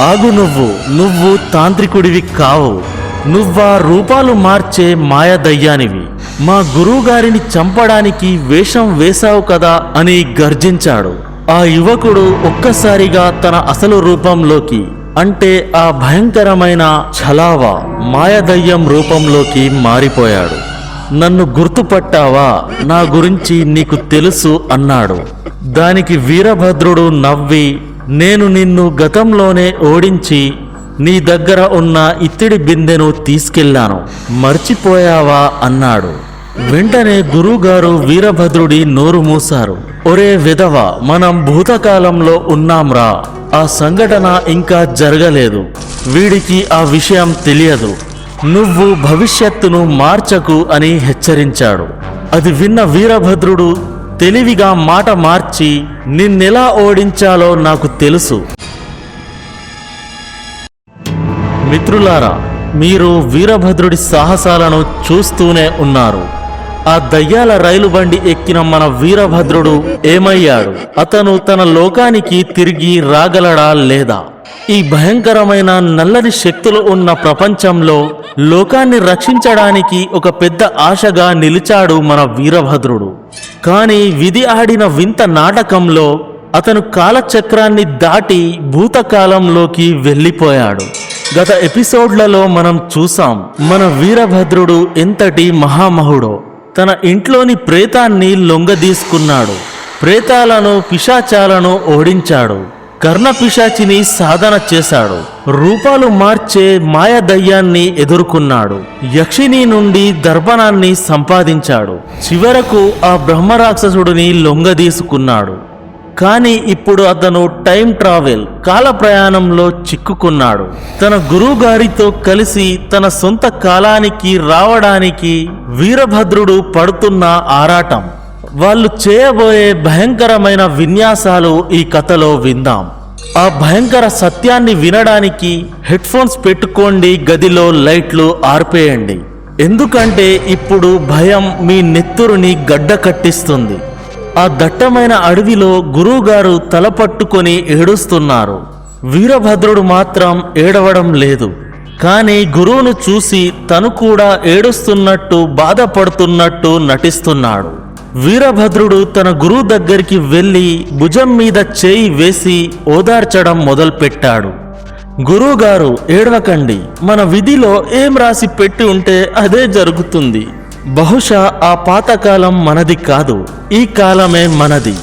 ఆగు, నువ్వు తాంత్రికుడివి కావు, నువ్వా రూపాలు మార్చే మాయదయ్యానివి. మా గురువుగారిని చంపడానికి వేషం వేశావు కదా అని గర్జించాడు. ఆ యువకుడు ఒక్కసారిగా తన అసలు రూపంలోకి, అంటే ఆ భయంకరమైన ఛలావా మాయదయ్యం రూపంలోకి మారిపోయాడు. నన్ను గుర్తుపట్టావా, నా గురించి నీకు తెలుసు అన్నాడు. దానికి వీరభద్రుడు నవ్వి, నేను నిన్ను గతంలోనే ఓడించి నీ దగ్గర ఉన్న ఇత్తడి బిందెను తీసుకెళ్లాను, మర్చిపోయావా అన్నాడు. వెంటనే గురువుగారు వీరభద్రుడి నోరు మూశారు. ఒరే విధవ, మనం భూతకాలంలో ఉన్నాంరా, ఆ సంఘటన ఇంకా జరగలేదు, వీడికి ఆ విషయం తెలియదు, నువ్వు భవిష్యత్తును మార్చకు అని హెచ్చరించాడు. అది విన్న వీరభద్రుడు తెలివిగా మాట మార్చి, నిన్నెలా ఓడించాలో నాకు తెలుసు. మిత్రులారా, మీరు వీరభద్రుడి సాహసాలను చూస్తూనే ఉన్నారు. ఆ దయ్యాల రైలు బండి ఎక్కిన మన వీరభద్రుడు ఏమయ్యాడు? అతను తన లోకానికి తిరిగి రాగలడా లేదా? ఈ భయంకరమైన నల్లని శక్తులు ఉన్న ప్రపంచంలో లోకాన్ని రక్షించడానికి ఒక పెద్ద ఆశగా నిలిచాడు మన వీరభద్రుడు. కానీ విధి ఆడిన వింత నాటకంలో అతను కాలచక్రాన్ని దాటి భూతకాలంలోకి వెళ్ళిపోయాడు. గత ఎపిసోడ్లలో మనం చూసాం మన వీరభద్రుడు ఎంతటి మహామహుడో. తన ఇంట్లోని ప్రేతాన్ని లొంగదీసుకున్నాడు, ప్రేతాలను పిశాచాలను ఓడించాడు, కర్ణ పిశాచిని సాధన చేశాడు, రూపాలు మార్చే మాయదయ్యాన్ని ఎదుర్కొన్నాడు, యక్షిని నుండి దర్పణాన్ని సంపాదించాడు, చివరకు ఆ బ్రహ్మరాక్షసుడిని లొంగదీసుకున్నాడు. కానీ ఇప్పుడు అతను టైం ట్రావెల్, కాల ప్రయాణంలో చిక్కుకున్నాడు. తన గురువు గారితో కలిసి తన సొంత కాలానికి రావడానికి వీరభద్రుడు పడుతున్న ఆరాటం, వాళ్ళు చేయబోయే భయంకరమైన విన్యాసాలు ఈ కథలో విందాం. ఆ భయంకర సత్యాన్ని వినడానికి హెడ్ ఫోన్స్ పెట్టుకోండి, గదిలో లైట్లు ఆర్పేయండి, ఎందుకంటే ఇప్పుడు భయం మీ నెత్తురుని గడ్డ కట్టిస్తుంది. ఆ దట్టమైన అడవిలో గురువుగారు తల పట్టుకొని ఏడుస్తున్నారు. వీరభద్రుడు మాత్రం ఏడవడం లేదు. కానీ గురువును చూసి తను కూడా ఏడుస్తున్నట్టు బాధపడుతున్నట్టు నటిస్తున్నాడు. వీరభద్రుడు తన గురువు దగ్గరికి వెళ్ళి భుజం మీద చేయి వేసి ఓదార్చడం మొదలుపెట్టాడు. గురువుగారు, ఏడవకండి, మన విధిలో ఏం రాసి పెట్టి ఉంటే అదే జరుగుతుంది. బహుశా ఆ పాతకాలం మనది కాదు, ఈ కాలమే మనది.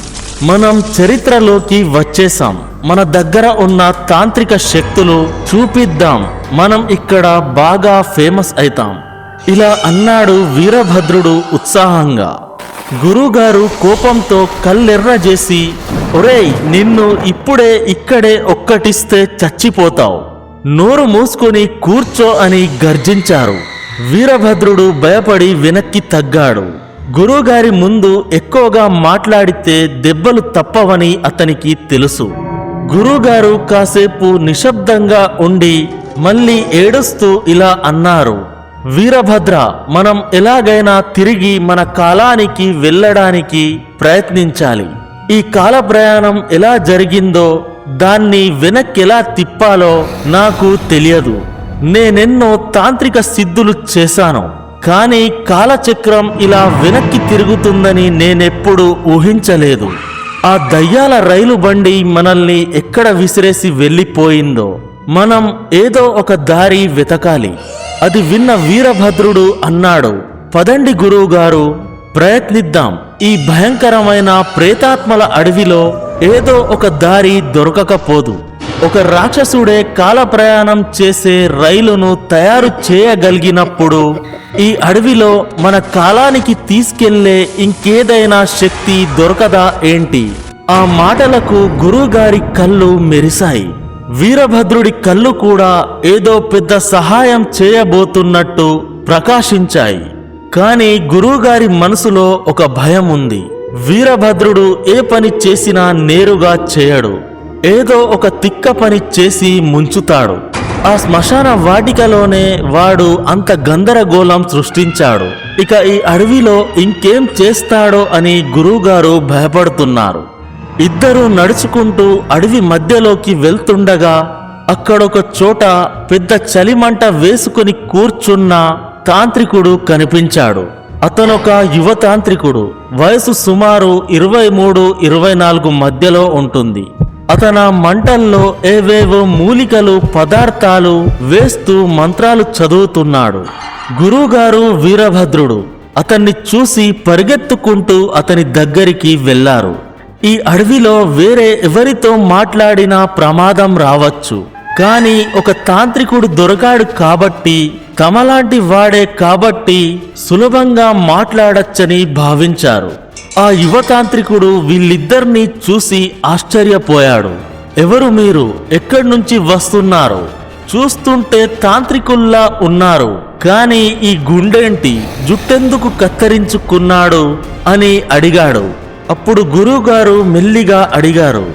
మనం చరిత్రలోకి వచ్చేసాం, మన దగ్గర ఉన్న తాంత్రిక శక్తులు చూపిద్దాం, మనం ఇక్కడ బాగా ఫేమస్ అవుతాం. ఇలా అన్నాడు వీరభద్రుడు ఉత్సాహంగా. గురువుగారు కోపంతో కళ్ళెర్ర చేసి, ఒరేయ్, నిన్ను ఇప్పుడే ఇక్కడే ఒక్కటిస్తే చచ్చిపోతావు, నోరు మూసుకొని కూర్చో అని గర్జించారు. వీరభద్రుడు భయపడి వెనక్కి తగ్గాడు. గురువుగారి ముందు ఎక్కువగా మాట్లాడితే దెబ్బలు తప్పవని అతనికి తెలుసు. గురువుగారు కాసేపు నిశ్శబ్దంగా ఉండి మళ్ళీ ఏడుస్తూ ఇలా అన్నారు, వీరభద్ర, మనం ఎలాగైనా తిరిగి మన కాలానికి వెళ్ళడానికి ప్రయత్నించాలి. ఈ కాల ప్రయాణం ఎలా జరిగిందో దాన్ని వెనక్కెలా తిప్పాలో నాకు తెలియదు. నేనెన్నో తాంత్రిక సిద్ధులు చేశాను, కానీ కాలచక్రం ఇలా వెనక్కి తిరుగుతుందని నేనెప్పుడు ఊహించలేదు. ఆ దయ్యాల రైలు బండి మనల్ని ఎక్కడ విసిరేసి వెళ్ళిపోయిందో మనం ఏదో ఒక దారి వెతకాలి. అది విన్న వీరభద్రుడు అన్నాడు, పదండి గురువుగారు, ప్రయత్నిద్దాం. ఈ భయంకరమైన ప్రేతాత్మల అడవిలో ఏదో ఒక దారి దొరకకపోదు. ఒక రాక్షసుడే కాల ప్రయాణం చేసే రైలును తయారు చేయగలిగినప్పుడు ఈ అడవిలో మన కాలానికి తీసుకెళ్లే ఇంకేదైనా శక్తి దొరకదా ఏంటి? ఆ మాటలకు గురువుగారి కళ్ళు మెరిశాయి. వీరభద్రుడి కళ్ళు కూడా ఏదో పెద్ద సహాయం చేయబోతున్నట్టు ప్రకాశించాయి. కానీ గురువుగారి మనసులో ఒక భయం ఉంది. వీరభద్రుడు ఏ పని చేసినా నేరుగా చేయడు, ఏదో ఒక తిక్క పని చేసి ముంచుతాడు. ఆ శ్మశాన వాటికలోనే వాడు అంత గందరగోళం సృష్టించాడు. ఇక ఈ అడవిలో ఇంకేం చేస్తాడో అని గురువుగారు భయపడుతున్నారు. ఇద్దరూ నడుచుకుంటూ అడవి మధ్యలోకి వెళ్తుండగా అక్కడొక చోట పెద్ద చలిమంట వేసుకుని కూర్చున్న తాంత్రికుడు కనిపించాడు. అతనొక యువ తాంత్రికుడు. వయసు సుమారు 23-24 మధ్యలో ఉంటుంది. అతను మంటల్లో ఏవేవో మూలికలు పదార్థాలు వేస్తూ మంత్రాలు చదువుతున్నాడు. గురువుగారు వీరభద్రుడు అతన్ని చూసి పరిగెత్తుకుంటూ అతని దగ్గరికి వెళ్లారు. ఈ అడవిలో వేరే ఎవరితో మాట్లాడినా ప్రమాదం రావచ్చు, కానీ ఒక తాంత్రికుడు దొరకాడు కాబట్టి, తమలాంటి వాడే కాబట్టి సులభంగా మాట్లాడచ్చని భావించారు. ఆ యువ తాంత్రికుడు వీళ్ళిద్దరినీ చూసి ఆశ్చర్యపోయాడు. ఎవరు మీరు? ఎక్కడి నుంచి వస్తున్నారు? చూస్తుంటే తాంత్రికుల్లా ఉన్నారు, కానీ ఈ గుండేంటి, జుట్టెందుకు కత్తిరించుకున్నాడు అని అడిగాడు. అప్పుడు గురువుగారు మెల్లిగా అడిగారు,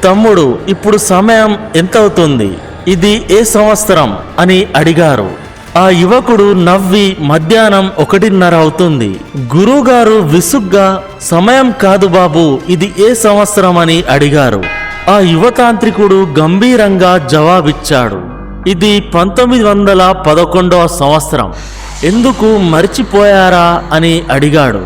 తమ్ముడు, ఇప్పుడు సమయం ఎంతవుతుంది? ఇది ఏ సంవత్సరం అని అడిగారు. ఆ యువకుడు నవ్వి మధ్యాహ్నం 1:30 అవుతుంది. గురువుగారు విసుగ్గా, సమయం కాదు బాబు, ఇది ఏ సంవత్సరం అని అడిగారు. ఆ యువతాంత్రికుడు గంభీరంగా జవాబిచ్చాడు, ఇది 1911వ సంవత్సరం. ఎందుకు మర్చిపోయారా అని అడిగాడు.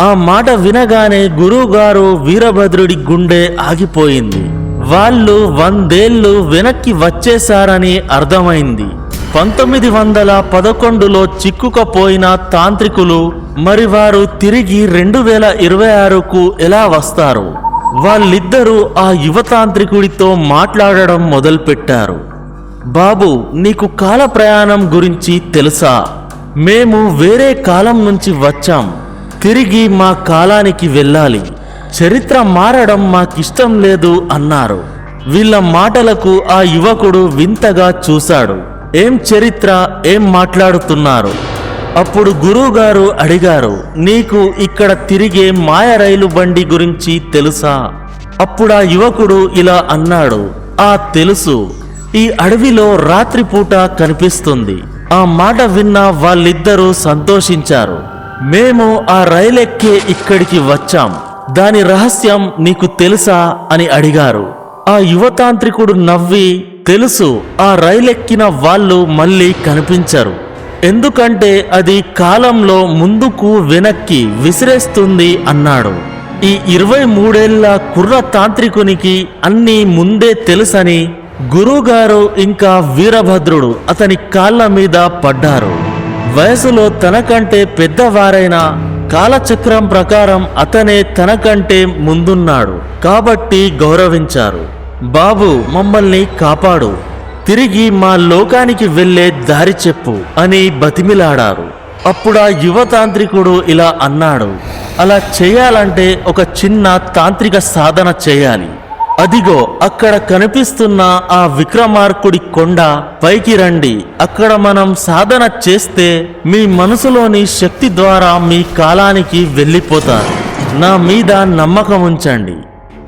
ఆ మాట వినగానే గురువుగారు వీరభద్రుడి గుండె ఆగిపోయింది. వాళ్ళు 100 ఏళ్ళు వెనక్కి వచ్చేశారని అర్థమైంది. 1911లో చిక్కుకపోయిన తాంత్రికులు మరి వారు తిరిగి 2026కు ఎలా వస్తారు? వాళ్ళిద్దరూ ఆ యువ తాంత్రికుడితో మాట్లాడడం మొదలుపెట్టారు. బాబు, నీకు కాల ప్రయాణం గురించి తెలుసా? మేము వేరే కాలం నుంచి వచ్చాం, తిరిగి మా కాలానికి వెళ్ళాలి. చరిత్ర మారడం మాకిష్టం లేదు అన్నారు. వీళ్ళ మాటలకు ఆ యువకుడు వింతగా చూశాడు. ఏం చరిత్ర, ఏం మాట్లాడుతున్నారు? అప్పుడు గురువుగారు అడిగారు, నీకు ఇక్కడ తిరిగే మాయ రైలు బండి గురించి తెలుసా? అప్పుడు ఆ యువకుడు ఇలా అన్నాడు, తెలుసు, ఈ అడవిలో రాత్రిపూట కనిపిస్తుంది. ఆ మాట విన్న వాళ్ళిద్దరూ సంతోషించారు. మేము ఆ రైలెక్కే ఇక్కడికి వచ్చాం, దాని రహస్యం నీకు తెలుసా అని అడిగారు. ఆ యువతాంత్రికుడు నవ్వి, తెలుసు, ఆ రైలెక్కిన వాళ్ళు మళ్ళీ కనిపించరు, ఎందుకంటే అది కాలంలో ముందుకు వెనక్కి విసిరేస్తుంది అన్నాడు. ఈ 23 ఏళ్ల కుర్ర తాంత్రికునికి అన్నీ ముందే తెలుసని గురువుగారు ఇంకా వీరభద్రుడు అతని కాళ్ళ మీద పడ్డారు. వయసులో తనకంటే పెద్దవారైన కాలచక్రం ప్రకారం అతనే తనకంటే ముందున్నాడు కాబట్టి గౌరవించారు. బాబు, మమ్మల్ని కాపాడు, తిరిగి మా లోకానికి వెళ్ళే దారి చెప్పు అని బతిమిలాడారు. అప్పుడు ఆ యువ తాంత్రికుడు ఇలా అన్నాడు, అలా చేయాలంటే ఒక చిన్న తాంత్రిక సాధన చేయాలి. అదిగో అక్కడ కనిపిస్తున్న ఆ విక్రమార్కుడి కొండ పైకి రండి. అక్కడ మనం సాధన చేస్తే మీ మనసులోని శక్తి ద్వారా మీ కాలానికి వెళ్ళిపోతారు. నా మీద నమ్మకం ఉంచండి.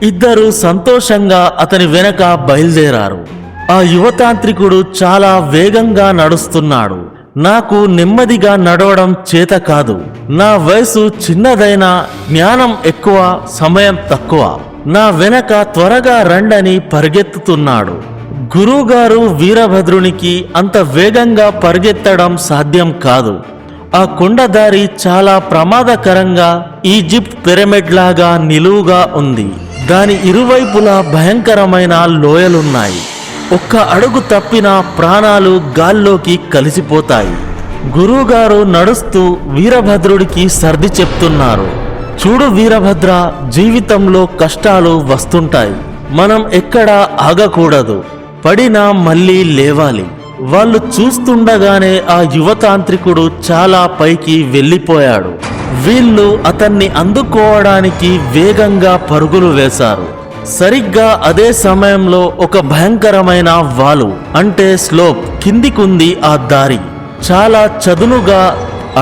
ఇద్దరు సంతోషంగా అతని వెనక బయలుదేరారు. ఆ యువతాంత్రికుడు చాలా వేగంగా నడుస్తున్నాడు. నాకు నెమ్మదిగా నడవడం చేత కాదు. నా వయసు చిన్నదైనా జ్ఞానం ఎక్కువ, సమయం తక్కువ. నా వెనక త్వరగా రండని పరిగెత్తుతున్నాడు. గురువుగారు వీరభద్రునికి అంత వేగంగా పరిగెత్తడం సాధ్యం కాదు. ఆ కొండదారి చాలా ప్రమాదకరంగా ఈజిప్ట్ పిరమిడ్ లాగా నిలువుగా ఉంది. దాని ఇరువైపులా భయంకరమైన లోయలున్నాయి. ఒక్క అడుగు తప్పిన ప్రాణాలు గాల్లోకి కలిసిపోతాయి. గురువుగారు నడుస్తూ వీరభద్రుడికి సర్ది చెప్తున్నారు, చూడు వీరభద్ర, జీవితంలో కష్టాలు వస్తుంటాయి. మనం ఎక్కడా ఆగకూడదు. పడినా మళ్ళీ లేవాలి. వాళ్ళు చూస్తుండగానే ఆ యువతాంత్రికుడు చాలా పైకి వెళ్ళిపోయాడు. వీళ్ళు అతన్ని అందుకోవడానికి వేగంగా పరుగులు వేశారు. సరిగ్గా అదే సమయంలో ఒక భయంకరమైన వాలు అంటే స్లోప్ కిందికుంది. ఆ దారి చాలా చదునుగా,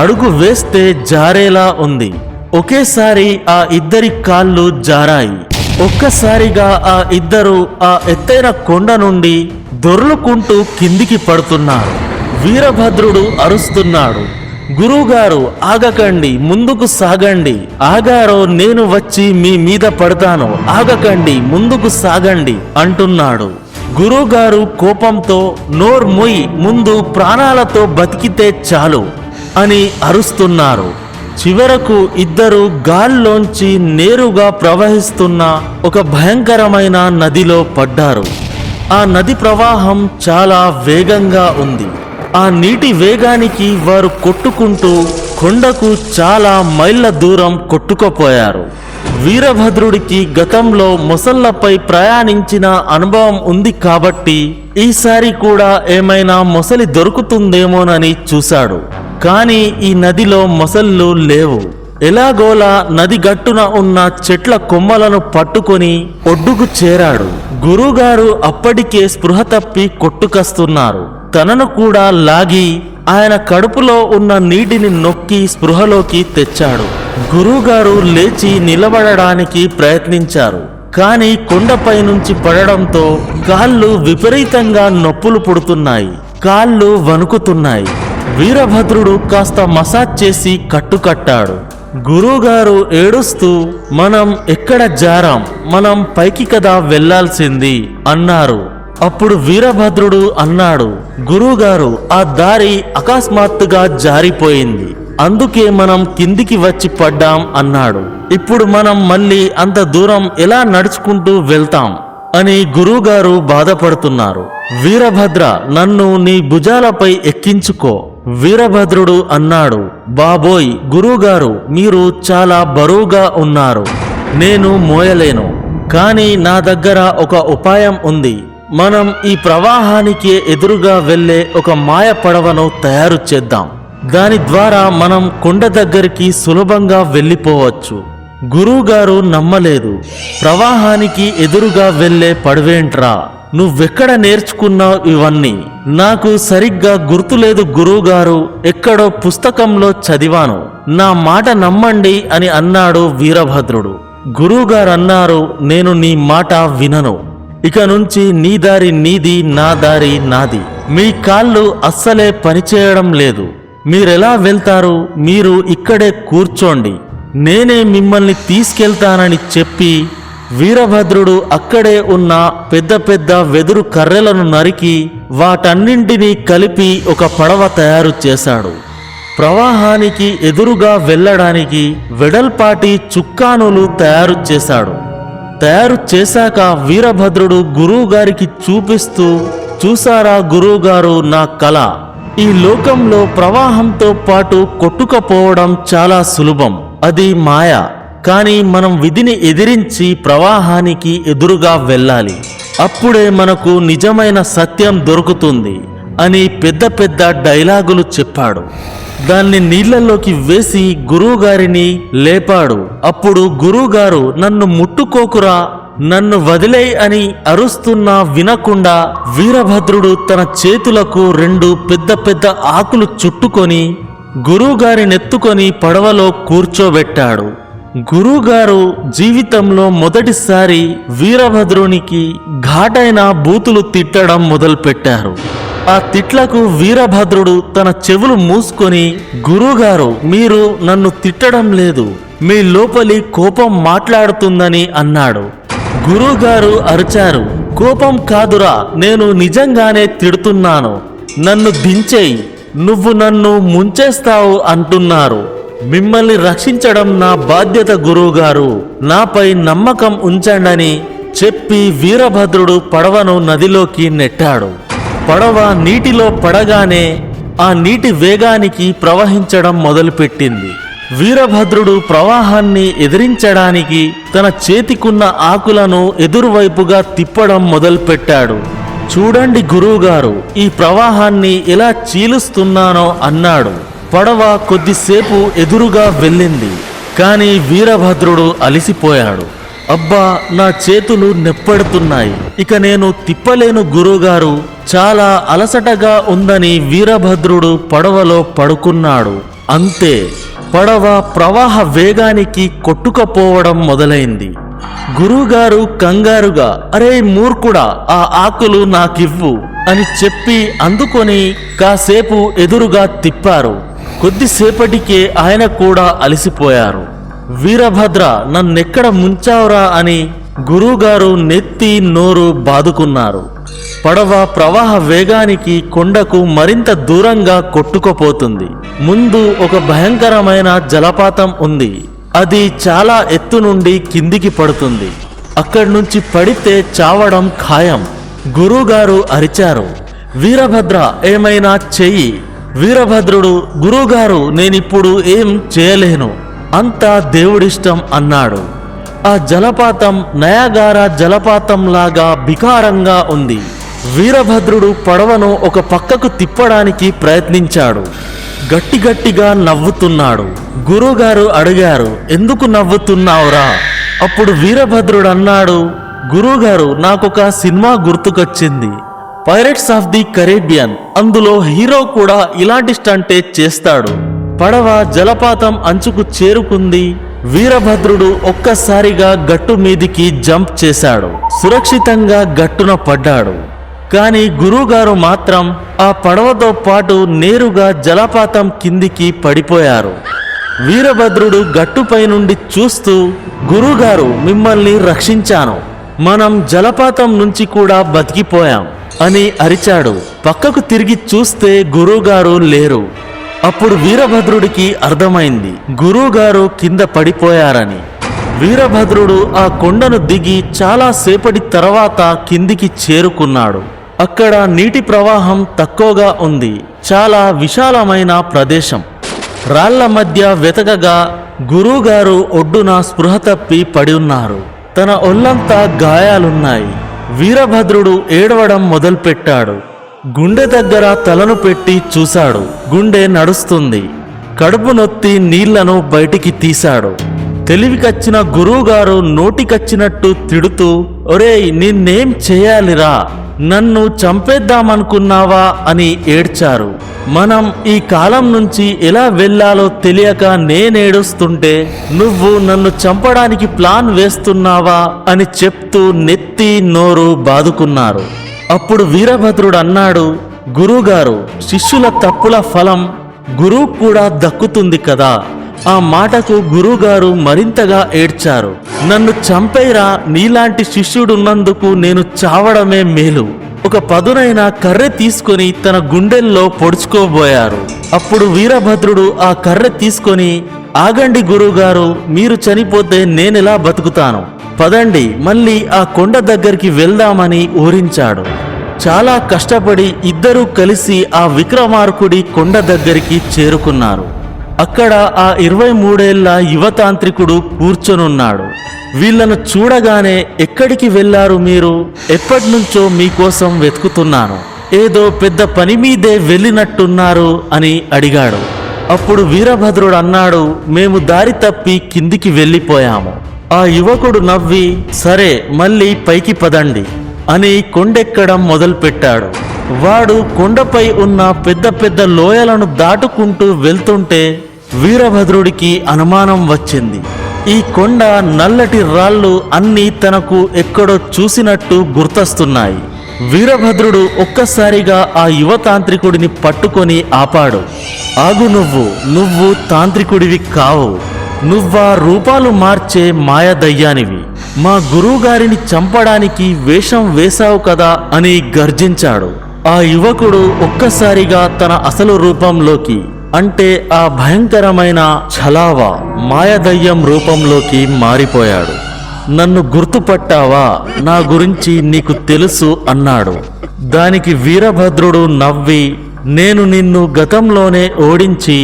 అడుగు వేస్తే జారేలా ఉంది. ఒకేసారి ఆ ఇద్దరి కాళ్ళు జారాయి. ఒక్కసారిగా ఆ ఇద్దరు ఆ ఎత్తైన కొండ నుండి దొర్లుకుంటూ కిందికి పడుతున్నారు. వీరభద్రుడు అరుస్తున్నాడు, గురువుగారు ఆగకండి, ముందుకు సాగండి. ఆగారో నేను వచ్చి మీ మీద పడతాను, ఆగకండి, ముందుకు సాగండి అంటున్నాడు. గురువుగారు కోపంతో నోర్మొయ్, ముందు ప్రాణాలతో బతికితే చాలు అని అరుస్తున్నారు. చివరకు ఇద్దరు గాల్లోంచి నేరుగా ప్రవహిస్తున్న ఒక భయంకరమైన నదిలో పడ్డారు. ఆ నది ప్రవాహం చాలా వేగంగా ఉంది. ఆ నీటి వేగానికి వారు కొట్టుకుంటూ కొండకు చాలా మైళ్ళ దూరం కొట్టుకుపోయారు. వీరభద్రుడికి గతంలో మొసళ్లపై ప్రయాణించిన అనుభవం ఉంది కాబట్టి ఈసారి కూడా ఏమైనా మొసలి దొరుకుతుందేమోనని చూశాడు. కానీ ఈ నదిలో మొసళ్ళు లేవు. ఎలాగోలా నది గట్టున ఉన్న చెట్ల కొమ్మలను పట్టుకొని ఒడ్డుకు చేరాడు. గురువుగారు అప్పటికే స్పృహ తప్పి కొట్టుకస్తున్నారు. తనను కూడా లాగి ఆయన కడుపులో ఉన్న నీటిని నొక్కి స్పృహలోకి తెచ్చాడు. గురువుగారు లేచి నిలబడడానికి ప్రయత్నించారు. కానీ కొండపై నుంచి పడడంతో కాళ్ళు విపరీతంగా నొప్పులు పుడుతున్నాయి, కాళ్ళు వణుకుతున్నాయి. వీరభద్రుడు కాస్త మసాజ్ చేసి కట్టుకట్టాడు. గురువుగారు ఏడుస్తూ, మనం ఎక్కడ జారాం, మనం పైకి కదా వెళ్లాల్సింది అన్నారు. అప్పుడు వీరభద్రుడు అన్నాడు, గురువుగారు ఆ దారి అకస్మాత్తుగా జారిపోయింది, అందుకే మనం కిందికి వచ్చి పడ్డాం అన్నాడు. ఇప్పుడు మనం మళ్ళీ అంత దూరం ఎలా నడుచుకుంటూ వెళ్తాం అని గురువుగారు బాధపడుతున్నారు. వీరభద్ర, నన్ను నీ భుజాలపై ఎక్కించుకో. వీరభద్రుడు అన్నాడు, బాబోయ్ గురువుగారు, మీరు చాలా బరువుగా ఉన్నారు, నేను మోయలేను. కానీ నా దగ్గర ఒక ఉపాయం ఉంది. మనం ఈ ప్రవాహానికి ఎదురుగా వెళ్ళే ఒక మాయ పడవను తయారు చేద్దాం. దాని ద్వారా మనం కొండ దగ్గరికి సులభంగా వెళ్ళిపోవచ్చు. గురువుగారు నమ్మలేదు. ప్రవాహానికి ఎదురుగా వెళ్ళే పడవేంట్రా, నువ్వెక్కడ నేర్చుకున్నావు ఇవన్నీ? నాకు సరిగ్గా గుర్తులేదు గురువుగారు, ఎక్కడో పుస్తకంలో చదివాను, నా మాట నమ్మండి అని అన్నాడు వీరభద్రుడు. గురువుగారు అన్నారు, నేను నీ మాట వినను. ఇక నుంచి నీ దారి నీది, నా దారి నాది. మీ కాళ్ళు అస్సలే పనిచేయడం లేదు. మీరెలా వెళ్తారు? మీరు ఇక్కడే కూర్చోండి, నేనే మిమ్మల్ని తీసుకెళ్తానని చెప్పి వీరభద్రుడు అక్కడే ఉన్న పెద్ద పెద్ద వెదురు కర్రెలను నరికి వాటన్నింటినీ కలిపి ఒక పడవ తయారు చేశాడు. ప్రవాహానికి ఎదురుగా వెళ్ళడానికి వెడల్పాటి చుక్కానులు తయారు చేశాడు. తయారు చేశాక వీరభద్రుడు గురువుగారికి చూపిస్తూ, చూసారా గురువుగారు, నా కళ. ఈ లోకంలో ప్రవాహంతో పాటు కొట్టుకుపోవడం చాలా సులభం, అది మాయ. కానీ మనం విధిని ఎదిరించి ప్రవాహానికి ఎదురుగా వెళ్ళాలి, అప్పుడే మనకు నిజమైన సత్యం దొరుకుతుంది అని పెద్ద పెద్ద డైలాగులు చెప్పాడు. దాన్ని నీళ్లలోకి వేసి గురువుగారిని లేపాడు. అప్పుడు గురువుగారు, నన్ను ముట్టుకోకురా, నన్ను వదిలేయ్ అని అరుస్తున్నా వినకుండా వీరభద్రుడు తన చేతులకు 2 పెద్ద పెద్ద ఆకులు చుట్టుకొని గురువుగారినెత్తుకొని పడవలో కూర్చోబెట్టాడు. గురువుగారు జీవితంలో మొదటిసారి వీరభద్రునికి ఘాటైన బూతులు తిట్టడం మొదలుపెట్టారు. ఆ తిట్లకు వీరభద్రుడు తన చెవులు మూసుకొని, గురువుగారు, మీరు నన్ను తిట్టడం లేదు, మీ లోపలి కోపం మాట్లాడుతుందని అన్నాడు. గురువుగారు అరిచారు, కోపం కాదురా, నేను నిజంగానే తిడుతున్నాను, నన్ను దించేయి, నువ్వు నన్ను ముంచేస్తావు అంటున్నారు. మిమ్మల్ని రక్షించడం నా బాధ్యత గురువుగారు, నాపై నమ్మకం ఉంచండని చెప్పి వీరభద్రుడు పడవను నదిలోకి నెట్టాడు. పడవ నీటిలో పడగానే ఆ నీటి వేగానికి ప్రవహించడం మొదలుపెట్టింది. వీరభద్రుడు ప్రవాహాన్ని ఎదిరించడానికి తన చేతికున్న ఆకులను ఎదురువైపుగా తిప్పడం మొదలుపెట్టాడు. చూడండి గురువుగారు, ఈ ప్రవాహాన్ని ఎలా చీలుస్తున్నానో అన్నాడు. పడవ కొద్దిసేపు ఎదురుగా వెళ్ళింది. కానీ వీరభద్రుడు అలిసిపోయాడు. అబ్బా, నా చేతులు నెప్పెడుతున్నాయి, ఇక నేను తిప్పలేను గురువుగారు, చాలా అలసటగా ఉందని వీరభద్రుడు పడవలో పడుకున్నాడు. అంతే, పడవ ప్రవాహ వేగానికి కొట్టుకుపోవడం మొదలైంది. గురువుగారు కంగారుగా, అరే మూర్ఖుడా, ఆ ఆకులు నాకివ్వు అని చెప్పి అందుకొని కాసేపు ఎదురుగా తిప్పారు. కొద్దిసేపటికే ఆయన కూడా అలసిపోయారు. వీరభద్ర, నన్నెక్కడ ముంచావురా అని గురువుగారు నెత్తి నోరు బాదుకున్నారు. పడవ ప్రవాహ వేగానికి కొండకు మరింత దూరంగా కొట్టుకుపోతుంది. ముందు ఒక భయంకరమైన జలపాతం ఉంది. అది చాలా ఎత్తు నుండి కిందికి పడుతుంది. అక్కడి నుంచి పడితే చావడం ఖాయం. గురువుగారు అరిచారు, వీరభద్ర, ఏమైనా చెయ్యి. వీరభద్రుడు, గురువుగారు, నేనిప్పుడు ఏం చేయలేను, అంతా దేవుడిష్టం అన్నాడు. ఆ జలపాతం నయాగారా జలపాతం లాగా వికారంగా ఉంది. వీరభద్రుడు పడవను ఒక పక్కకు తిప్పడానికి ప్రయత్నించాడు. గట్టిగా నవ్వుతున్నాడు. గురువుగారు అడిగారు, ఎందుకు నవ్వుతున్నావురా? అప్పుడు వీరభద్రుడు అన్నాడు, గురువుగారు, నాకొక సినిమా గుర్తుకొచ్చింది, పైరేట్స్ ఆఫ్ ది కరేబియన్. అందులో హీరో కూడా ఇలాంటి స్టంటే చేస్తాడు. పడవ జలపాతం అంచుకు చేరుకుంది. వీరభద్రుడు ఒక్కసారిగా గట్టు మీదికి జంప్ చేశాడు. సురక్షితంగా గట్టున పడ్డాడు. కాని గురువుగారు మాత్రం ఆ పడవతో పాటు నేరుగా జలపాతం కిందికి పడిపోయారు. వీరభద్రుడు గట్టుపై నుండి చూస్తూ, గురువుగారు, మిమ్మల్ని రక్షించాను, మనం జలపాతం నుంచి కూడా బతికిపోయాం అని అరిచాడు. పక్కకు తిరిగి చూస్తే గురువుగారు లేరు. అప్పుడు వీరభద్రుడికి అర్థమైంది, గురువుగారు కింద పడిపోయారని. వీరభద్రుడు ఆ కొండను దిగి చాలా సేపటి తర్వాత కిందికి చేరుకున్నాడు. అక్కడ నీటి ప్రవాహం తక్కువగా ఉంది. చాలా విశాలమైన ప్రదేశం. రాళ్ల మధ్య వెతకగా గురువుగారు ఒడ్డున స్పృహ తప్పి పడి ఉన్నారు. తన ఒళ్ళంతా గాయాలున్నాయి. వీరభద్రుడు ఏడవడం మొదలుపెట్టాడు. గుండె దగ్గర తలను పెట్టి చూశాడు. గుండె నడుస్తుంది. కడుపు నొత్తి నీళ్లను బయటికి తీశాడు. తెలివికచ్చిన గురువుగారు నోటికచ్చినట్టు తిడుతూ, ఒరేయ్, నిన్నేం చేయాలిరా, నన్ను చంపేద్దామనుకున్నావా అని ఏడ్చారు. మనం ఈ కాలం నుంచి ఎలా వెళ్ళాలో తెలియక నేనేడుస్తుంటే నువ్వు నన్ను చంపడానికి ప్లాన్ వేస్తున్నావా అని చెప్తూ నెత్తి నోరు బాదుకున్నారు. అప్పుడు వీరభద్రుడు అన్నాడు, గురువుగారు, శిష్యుల తప్పుల ఫలం గురువు కూడా దక్కుతుంది కదా. ఆ మాటకు గురువుగారు మరింతగా ఏడ్చారు. నన్ను చంపేరా, నీలాంటి శిష్యుడున్నందుకు నేను చావడమే మేలు. ఒక పదునైన కర్రె తీసుకొని తన గుండెల్లో పొడుచుకోబోయారు. అప్పుడు వీరభద్రుడు ఆ కర్రె తీసుకొని, ఆగండి గురువుగారు, మీరు చనిపోతే నేనెలా బతుకుతాను, పదండి, మళ్ళీ ఆ కొండ దగ్గరికి వెళ్దామని ఊరించాడు. చాలా కష్టపడి ఇద్దరూ కలిసి ఆ విక్రమార్కుడి కొండ దగ్గరికి చేరుకున్నారు. అక్కడ ఆ 23 ఏళ్ల యువతాంత్రికుడు కూర్చొనున్నాడు. వీళ్లను చూడగానే, ఎక్కడికి వెళ్లారు మీరు? ఎప్పటినుంచో మీకోసం వెతుకుతున్నాను, ఏదో పెద్ద పని మీదే వెళ్ళినట్టున్నారు అని అడిగాడు. అప్పుడు వీరభద్రుడు అన్నాడు, మేము దారి తప్పి కిందికి వెళ్ళిపోయాము. ఆ యువకుడు నవ్వి, సరే, మళ్ళీ పైకి పదండి అని కొండెక్కడం మొదలుపెట్టాడు. వాడు కొండపై ఉన్న పెద్ద పెద్ద లోయలను దాటుకుంటూ వెళ్తుంటే వీరభద్రుడికి అనుమానం వచ్చింది. ఈ కొండ నల్లటి రాళ్ళు అన్నీ తనకు ఎక్కడో చూసినట్టు గుర్తొస్తున్నాయి. వీరభద్రుడు ఒక్కసారిగా ఆ యువతాంత్రికుడిని పట్టుకొని ఆపాడు. ఆగు, నువ్వు తాంత్రికుడివి కావు, నువ్వా రూపాలు మార్చే మాయదయ్యానివి. మా గురువుగారిని చంపడానికి వేషం వేశావు కదా అని గర్జించాడు. ఆ యువకుడు ఒక్కసారిగా తన అసలు రూపంలోకి, అంటే ఆ భయంకరమైన ఛలావా మాయదయ్యం రూపంలోకి మారిపోయాడు. నన్ను గుర్తుపట్టావా, నా గురించి నీకు తెలుసు అన్నాడు. దానికి వీరభద్రుడు నవ్వి, నేను నిన్ను గతంలోనే ఓడించి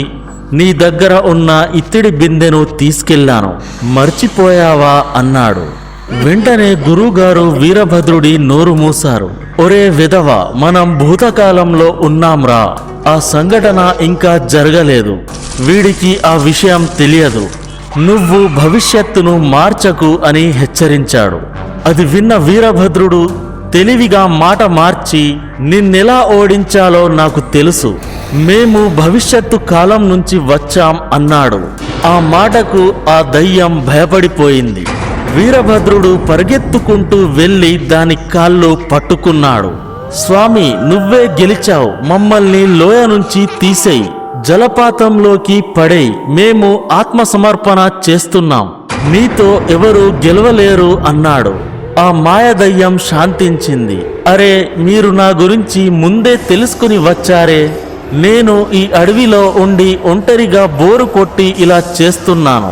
నీ దగ్గర ఉన్న ఇత్తడి బిందెను తీసుకెళ్లాను, మర్చిపోయావా అన్నాడు. వెంటనే గురువుగారు వీరభద్రుడి నోరు మూశారు. ఒరే విధవ, మనం భూతకాలంలో ఉన్నాంరా, ఆ సంఘటన ఇంకా జరగలేదు, వీడికి ఆ విషయం తెలియదు, నువ్వు భవిష్యత్తును మార్చకు అని హెచ్చరించాడు. అది విన్న వీరభద్రుడు తెలివిగా మాట మార్చి, నిన్నెలా ఓడించాలో నాకు తెలుసు, మేము భవిష్యత్తు కాలం నుంచి వచ్చాం అన్నాడు. ఆ మాటకు ఆ దయ్యం భయపడిపోయింది. వీరభద్రుడు పరిగెత్తుకుంటూ వెళ్ళి దాని కాళ్ళు పట్టుకున్నాడు. స్వామి, నువ్వే గెలిచావు, మమ్మల్ని లోయ నుంచి తీసేయి, జలపాతంలోకి పడేయ్, మేము ఆత్మసమర్పణ చేస్తున్నాం, నీతో ఎవరు గెలవలేరు అన్నాడు. ఆ మాయదయ్యం శాంతించింది. అరే, మీరు నా గురించి ముందే తెలుసుకుని వచ్చారే. నేను ఈ అడవిలో ఉండి ఒంటరిగా బోరు కొట్టి ఇలా చేస్తున్నాను.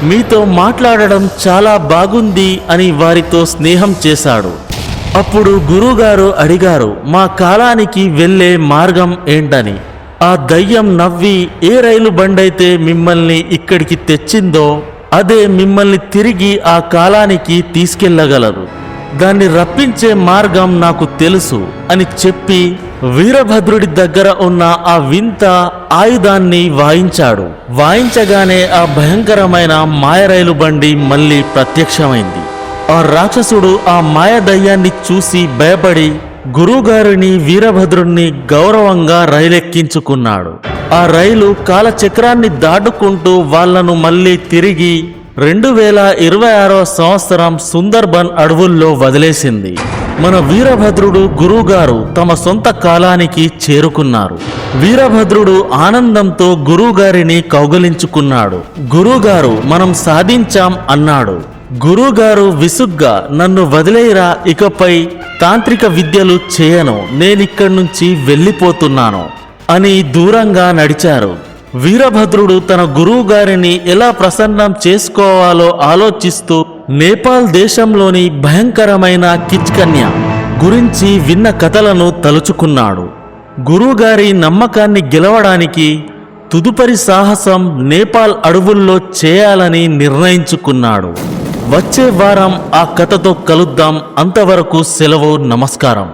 మీతో మాట్లాడడం చాలా బాగుంది అని వారితో స్నేహం చేశాడు. అప్పుడు గురువుగారు అడిగారు, మా కాలానికి వెళ్ళే మార్గం ఏంటని. ఆ దయ్యం నవ్వి, ఏ రైలు బండైతే మిమ్మల్ని ఇక్కడికి తెచ్చిందో అదే మిమ్మల్ని తిరిగి ఆ కాలానికి తీసుకెళ్లగలరు. దాన్ని రప్పించే మార్గం నాకు తెలుసు అని చెప్పి వీరభద్రుడి దగ్గర ఉన్న ఆ వింత ఆయుధాన్ని వాయించాడు. వాయించగానే ఆ భయంకరమైన మాయరైలు బండి మళ్ళీ ప్రత్యక్షమైంది. ఆ రాక్షసుడు ఆ మాయదయ్యాన్ని చూసి భయపడి గురువుగారిని వీరభద్రుణ్ణి గౌరవంగా రైలెక్కించుకున్నాడు. ఆ రైలు కాలచక్రాన్ని దాటుకుంటూ వాళ్లను మళ్ళీ తిరిగి 2026వ సంవత్సరం సుందర్బన్ అడవుల్లో వదిలేసింది. మన వీరభద్రుడు గురువుగారు తమ సొంత కాలానికి చేరుకున్నారు. వీరభద్రుడు ఆనందంతో గురువుగారిని కౌగలించుకున్నాడు. గురువుగారు, మనం సాధించాం అన్నాడు. గురువుగారు విసుగ్గా, నన్ను వదిలేయరా, ఇకపై తాంత్రిక విద్యలు చేయను, నేనిక్కడి నుంచి వెళ్ళిపోతున్నాను అని దూరంగా నడిచారు. వీరభద్రుడు తన గురువు గారిని ఎలా ప్రసన్నం చేసుకోవాలో ఆలోచిస్తూ నేపాల్ దేశంలోని భయంకరమైన కిచ్కన్య గురించి విన్న కథలను తలుచుకున్నాడు. గురువుగారి నమ్మకాన్ని గెలవడానికి తదుపరి సాహసం నేపాల్ అడవుల్లో చేయాలని నిర్ణయించుకున్నాడు. వచ్చే వారం ఆ కథతో కలుద్దాం. అంతవరకు సెలవు. నమస్కారం.